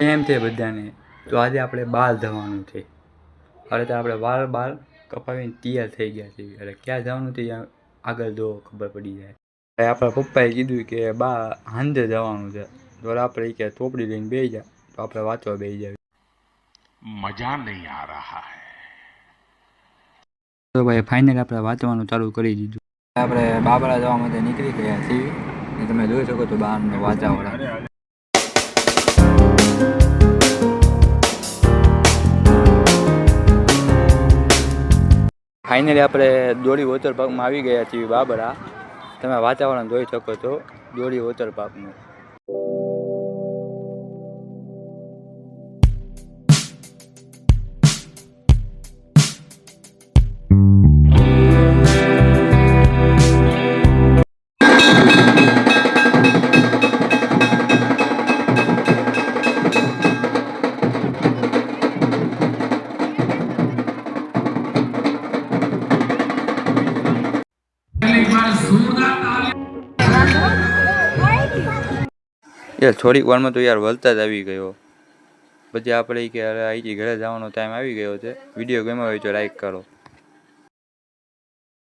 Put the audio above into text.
એમ છે બધાને તો આજે આપણે બહાર જવાનું છે. હવે તો આપણે બાર કપાવીને તૈયાર થઈ ગયા છીએ. એટલે ક્યાં જવાનું છે આગળ જો ખબર પડી જાય. આપણા પપ્પાએ કીધું કે બા સાંજે જવાનું છે. તો આપણે કે ચોપડી લઈને બેસી જાય તો આપણે વાંચવા બેસી જાય. મજા નહીં આ રહા હૈ. તો ભાઈ ફાઇનલ આપણે વાંચવાનું ચાલુ કરી દીધું. આપણે બાબરા જવા માટે નીકળી ગયા છીએ. તમે જોઈ શકો તો બહારનો વાતાવરણ. ફાઇનલી આપણે દોડી વોટર પાર્કમાં આવી ગયા છીએ બાબરા. તમે વાતાવરણ જોઈ શકો છો દોડી વોટર પાર્કનું. યાર થોડીક વારમાં તો યાર વલતા જ આવી ગયો. પછી આપણે કે અહીંથી ઘરે જવાનો ટાઈમ આવી ગયો છે. વિડીયો ગમ્યો હોય તો લાઈક કરો.